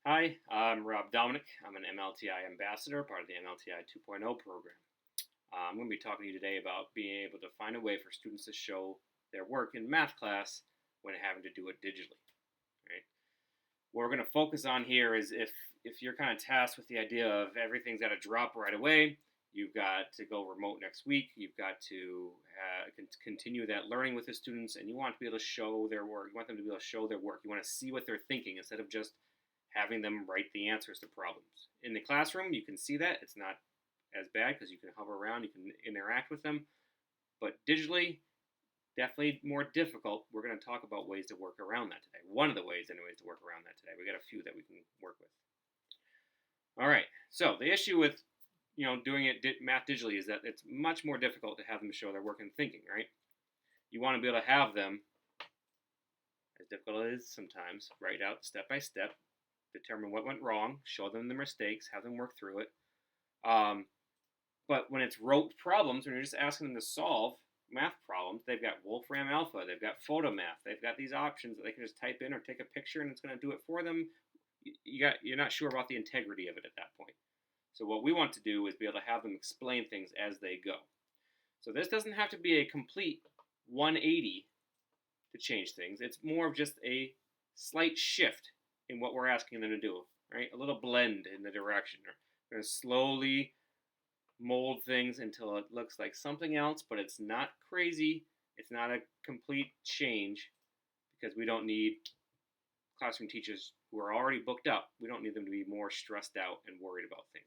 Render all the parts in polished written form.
Hi, I'm Rob Dominick. I'm an MLTI ambassador, part of the MLTI 2.0 program. I'm going to be talking to you today about being able to find a way for students to show their work in math class when having to do it digitally. Right? What we're going to focus on here is if you're kind of tasked with the idea of everything's got to drop right away, you've got to go remote next week, you've got to continue that learning with the students, and you want to be able to show their work. You want them to be able to show their work. You want to see what they're thinking instead of just having them write the answers to problems. In the classroom, you can see that. It's not as bad because you can hover around, you can interact with them. But digitally, definitely more difficult. We're going to talk about ways to work around that today. One of the ways, anyways, to work around that today. We got a few that we can work with. All right. So the issue with doing it math digitally is that it's much more difficult to have them show their work and thinking. Right? You want to be able to have them, as difficult as it is sometimes, write out step by step, determine what went wrong, show them the mistakes, have them work through it. But when it's rote problems, when you're just asking them to solve math problems, they've got Wolfram Alpha, they've got Photomath, they've got these options that they can just type in or take a picture and it's going to do it for them. You're not sure about the integrity of it at that point. So what we want to do is be able to have them explain things as they go. So this doesn't have to be a complete 180 to change things. It's more of just a slight shift in what we're asking them to do, right? A little blend in the direction. We're going to slowly mold things until it looks like something else, but it's not crazy. It's not a complete change because we don't need classroom teachers who are already booked up. We don't need them to be more stressed out and worried about things.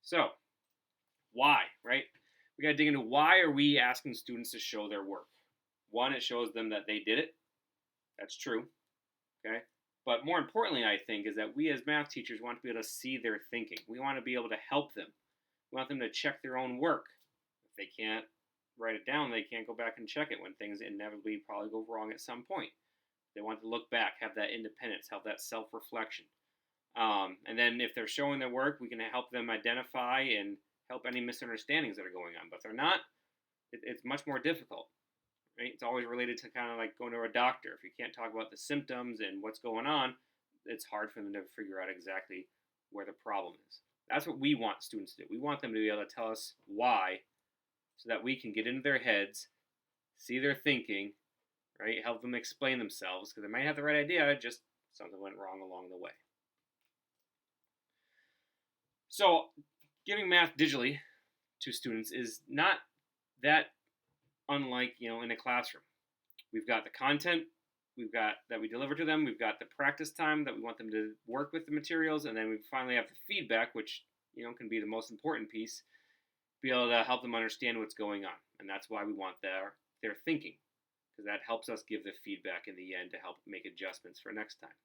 So, why, right? We got to dig into why are we asking students to show their work? One, it shows them that they did it. That's true. Okay. But more importantly, I think, is that we as math teachers want to be able to see their thinking. We want to be able to help them. We want them to check their own work. If they can't write it down, they can't go back and check it when things inevitably probably go wrong at some point. They want to look back, have that independence, have that self-reflection. And then if they're showing their work, we can help them identify and help any misunderstandings that are going on. But if they're not, it's much more difficult. Right? It's always related to kind of like going to a doctor. If you can't talk about the symptoms and what's going on, it's hard for them to figure out exactly where the problem is. That's what we want students to do. We want them to be able to tell us why so that we can get into their heads, see their thinking, right? Help them explain themselves because they might have the right idea, just something went wrong along the way. So, giving math digitally to students is not that unlike in a classroom. We've got the content we've got that we deliver to them, we've got the practice time that we want them to work with the materials, and then we finally have the feedback, which can be the most important piece, be able to help them understand what's going on. And that's why we want their thinking, because that helps us give the feedback in the end to help make adjustments for next time.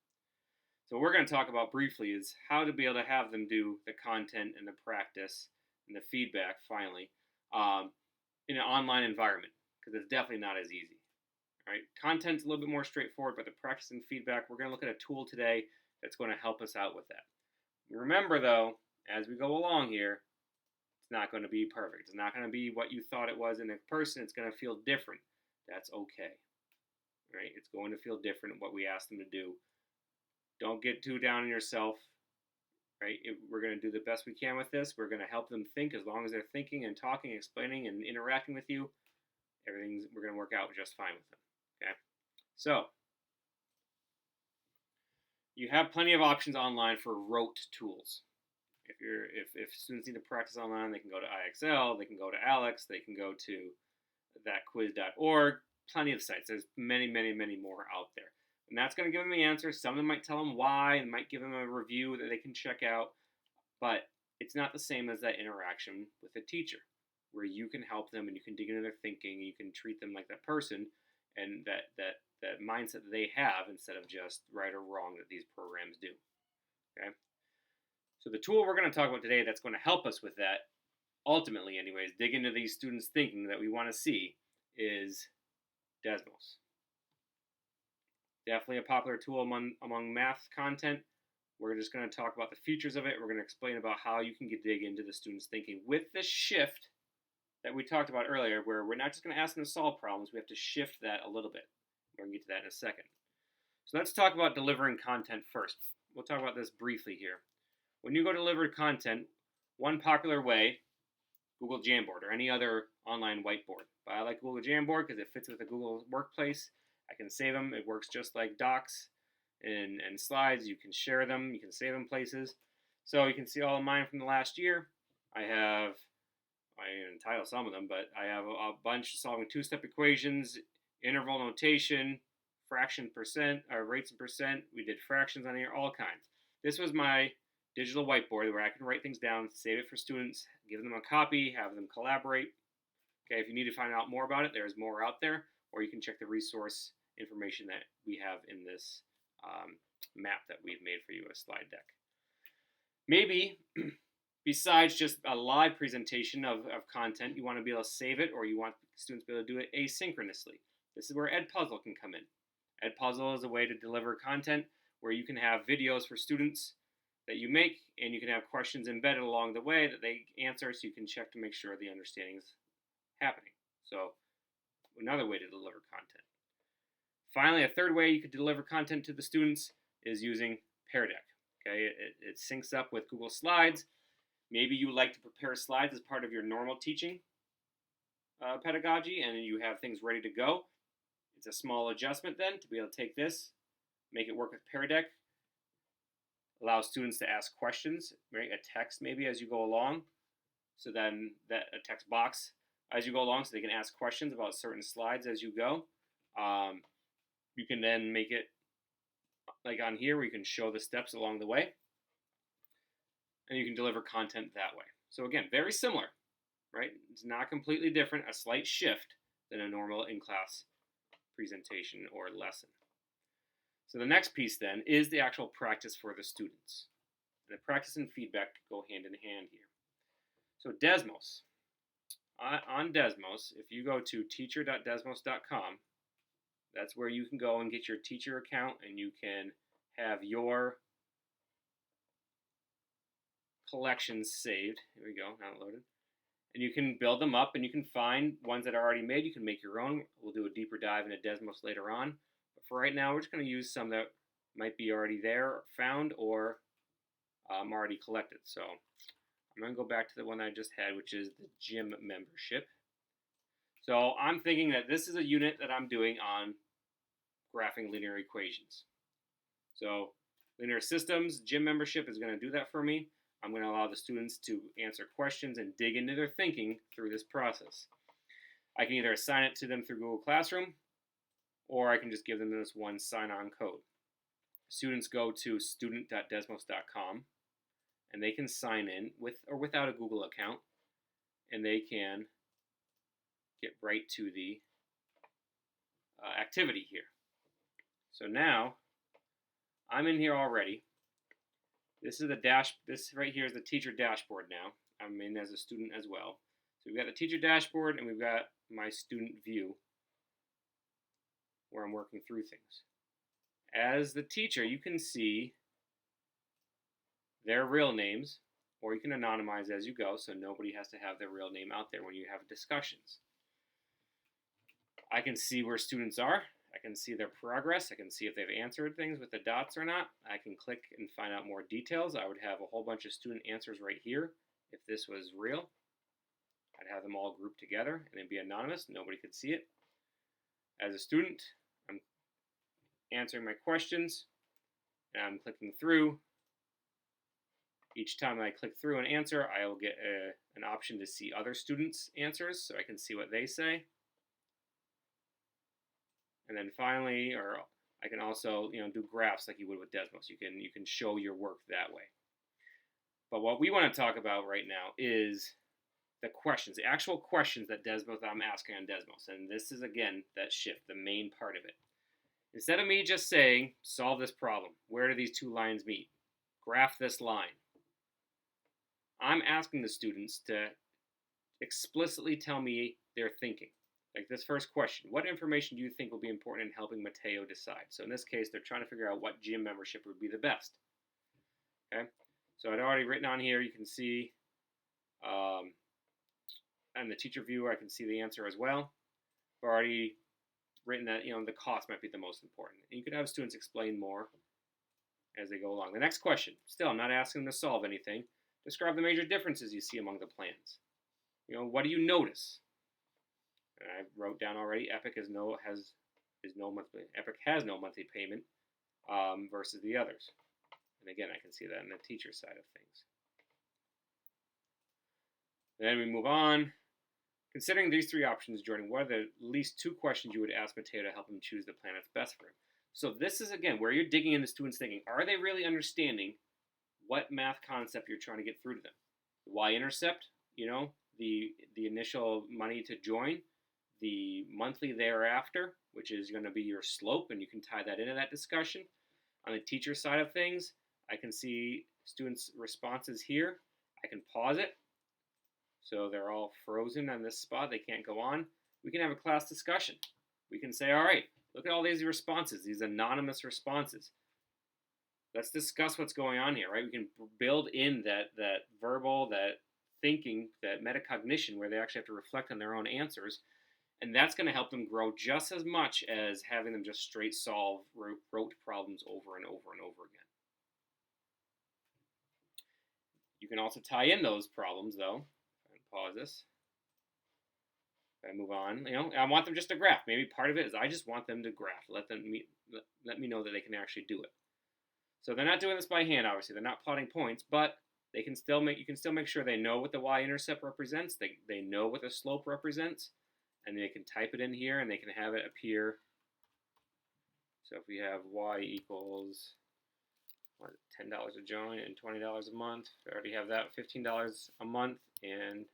So what we're going to talk about briefly is how to be able to have them do the content and the practice and the feedback finally in an online environment, because it's definitely not as easy. All right, content's a little bit more straightforward, but the practice and feedback, we're going to look at a tool today that's going to help us out with that. Remember, though, as we go along here, it's not going to be perfect. It's not going to be what you thought it was in person. It's going to feel different. That's okay. Right? It's going to feel different what we ask them to do. Don't get too down on yourself. Right? We're going to do the best we can with this. We're going to help them think. As long as they're thinking and talking, explaining, and interacting with you, we're going to work out just fine with them. Okay? So, you have plenty of options online for rote tools. If students need to practice online, they can go to IXL, they can go to Alex, they can go to thatquiz.org. Plenty of sites. There's many, many, many more out there. And that's going to give them the answer. Some of them might tell them why and might give them a review that they can check out. But it's not the same as that interaction with a teacher, where you can help them and you can dig into their thinking and you can treat them like that person and that mindset that they have instead of just right or wrong that these programs do. Okay? So the tool we're going to talk about today that's going to help us with that, ultimately anyways, dig into these students' thinking that we want to see is Desmos. Definitely a popular tool among math content. We're just going to talk about the features of it. We're going to explain about how you can dig into the students' thinking with the shift that we talked about earlier, where we're not just going to ask them to solve problems. We have to shift that a little bit. We're going to get to that in a second. So let's talk about delivering content first. We'll talk about this briefly here. When you go deliver content, one popular way, Google Jamboard or any other online whiteboard. But I like Google Jamboard because it fits with the Google Workplace. I can save them. It works just like Docs and slides. You can share them. You can save them places. So you can see all of mine from the last year. I didn't title some of them, but I have a bunch solving two-step equations, interval notation, fraction percent, or rates and percent. We did fractions on here, all kinds. This was my digital whiteboard where I can write things down, save it for students, give them a copy, have them collaborate. Okay, if you need to find out more about it, there's more out there, or you can check the resource information that we have in this map that we've made for you, a slide deck. Maybe besides just a live presentation of content, you want to be able to save it, or you want students to be able to do it asynchronously. This is where Edpuzzle can come in. Edpuzzle is a way to deliver content where you can have videos for students that you make, and you can have questions embedded along the way that they answer, so you can check to make sure the understanding is happening. So another way to deliver content. Finally, a third way you could deliver content to the students is using Pear Deck. Okay, it syncs up with Google Slides. Maybe you like to prepare slides as part of your normal teaching pedagogy, and you have things ready to go. It's a small adjustment then to be able to take this, make it work with Pear Deck, allow students to ask questions, right? A text maybe as you go along, so then that a text box as you go along, so they can ask questions about certain slides as you go. You can then make it like on here where you can show the steps along the way, and you can deliver content that way. So again, very similar, right? It's not completely different, a slight shift than a normal in-class presentation or lesson. So the next piece then is the actual practice for the students. And the practice and feedback go hand in hand here. So Desmos. On Desmos, if you go to teacher.desmos.com, that's where you can go and get your teacher account, and you can have your collections saved. Here we go, now loaded. And you can build them up, and you can find ones that are already made. You can make your own. We'll do a deeper dive into Desmos later on. But for right now, we're just going to use some that might be already there, found, or already collected. So I'm going to go back to the one I just had, which is the gym membership. So I'm thinking that this is a unit that I'm doing on graphing linear equations. So linear systems, gym membership is going to do that for me. I'm going to allow the students to answer questions and dig into their thinking through this process. I can either assign it to them through Google Classroom, or I can just give them this one sign-on code. Students go to student.desmos.com, and they can sign in with or without a Google account, and they can get right to the activity here. So now I'm in here already. This is the this right here is the teacher dashboard now. I'm in as a student as well. So we've got the teacher dashboard, and we've got my student view where I'm working through things. As the teacher, you can see their real names, or you can anonymize as you go, so nobody has to have their real name out there when you have discussions. I can see where students are. I can see their progress. I can see if they've answered things with the dots or not. I can click and find out more details. I would have a whole bunch of student answers right here. If this was real, I'd have them all grouped together, and it'd be anonymous. Nobody could see it. As a student, I'm answering my questions, and I'm clicking through. Each time I click through an answer, I will get an option to see other students' answers, so I can see what they say. And then finally, or I can also do graphs like you would with Desmos. You can show your work that way. But what we want to talk about right now is the questions, the actual questions that I'm asking on Desmos. And this is, again, that shift, the main part of it. Instead of me just saying, solve this problem, where do these two lines meet? Graph this line. I'm asking the students to explicitly tell me their thinking. Like this first question, what information do you think will be important in helping Mateo decide? So in this case, they're trying to figure out what gym membership would be the best. Okay, so I'd already written on here, you can see, on the teacher viewer, I can see the answer as well. I've already written that, the cost might be the most important. And you could have students explain more as they go along. The next question, still, I'm not asking them to solve anything. Describe the major differences you see among the plans. What do you notice? And I wrote down already, Epic has no monthly payment versus the others. And again, I can see that in the teacher side of things. Then we move on. Considering these three options, Jordan, what are the least two questions you would ask Mateo to help him choose the plan that's best for him? So this is, again, where you're digging into students' thinking. Are they really understanding what math concept you're trying to get through to them? The y-intercept, the initial money to join, the monthly thereafter, which is going to be your slope, and you can tie that into that discussion. On the teacher side of things, I can see students' responses here. I can pause it. So they're all frozen on this spot. They can't go on. We can have a class discussion. We can say, all right, look at all these responses, these anonymous responses. Let's discuss what's going on here, right? We can build in that verbal, that thinking, that metacognition, where they actually have to reflect on their own answers. And that's going to help them grow just as much as having them just straight solve rote problems over and over and over again. You can also tie in those problems, though. Pause this. I move on. I want them just to graph. Maybe part of it is I just want them to graph. Let me know that they can actually do it. So they're not doing this by hand, obviously. They're not plotting points, but they can still you can still make sure they know what the y-intercept represents. They know what the slope represents, and they can type it in here, and they can have it appear. So if we have y equals $10 a join and $20 a month, we already have that $15 a month and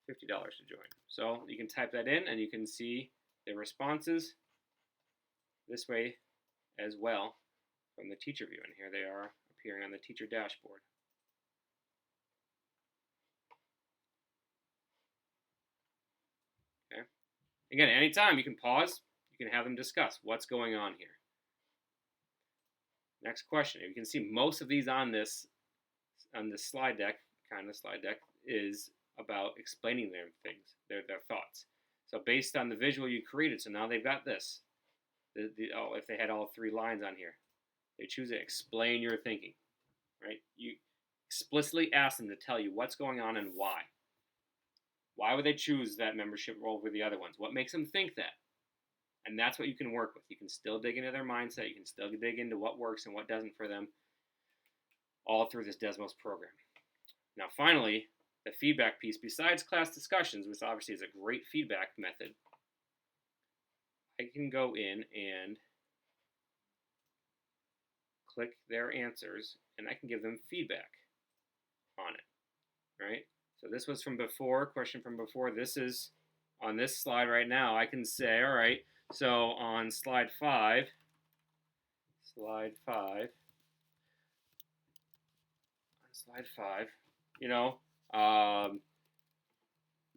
$50 to join. So you can type that in and you can see the responses this way as well from the teacher view. And here they are appearing on the teacher dashboard. Okay. Again, anytime you can pause, you can have them discuss what's going on here. Next question. You can see most of these on this slide deck, is about explaining their things, their thoughts. So based on the visual you created, so now they've got this. If they had all three lines on here, they choose to explain your thinking, right? You explicitly ask them to tell you what's going on and why. Why would they choose that membership over the other ones? What makes them think that? And that's what you can work with. You can still dig into their mindset. You can still dig into what works and what doesn't for them, all through this Desmos program. Now, finally, the feedback piece, besides class discussions, which obviously is a great feedback method, I can go in and click their answers, and I can give them feedback on it, right? So this was from before, question from before. This is on this slide right now. I can say, all right, so on slide 5,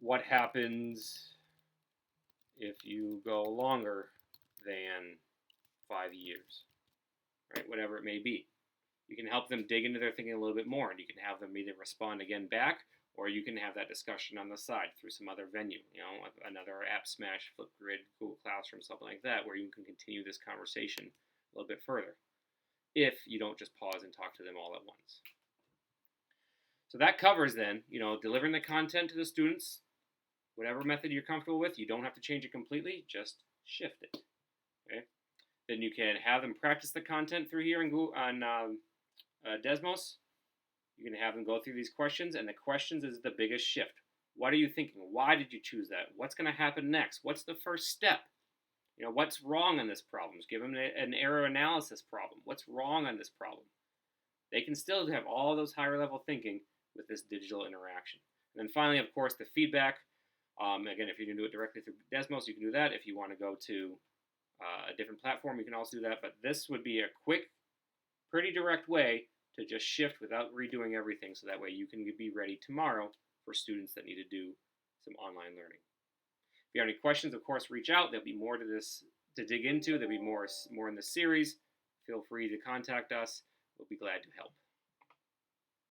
what happens if you go longer than 5 years, right? Whatever it may be. You can help them dig into their thinking a little bit more, and you can have them either respond again back, or you can have that discussion on the side through some other venue, another App Smash, Flipgrid, Google Classroom, something like that, where you can continue this conversation a little bit further, if you don't just pause and talk to them all at once. So that covers then, delivering the content to the students, whatever method you're comfortable with. You don't have to change it completely, just shift it. Okay. Then you can have them practice the content through here on Desmos. You can have them go through these questions, and the questions is the biggest shift. What are you thinking? Why did you choose that? What's going to happen next? What's the first step? What's wrong on this problem? Just give them an error analysis problem. What's wrong on this problem? They can still have all those higher level thinking with this digital interaction. And then finally, of course, the feedback. Again, if you can do it directly through Desmos, you can do that. If you want to go to a different platform, you can also do that. But this would be a quick, pretty direct way to just shift without redoing everything, so that way you can be ready tomorrow for students that need to do some online learning. If you have any questions, of course, reach out. There'll be more to this to dig into. There'll be more in this series. Feel free to contact us. We'll be glad to help.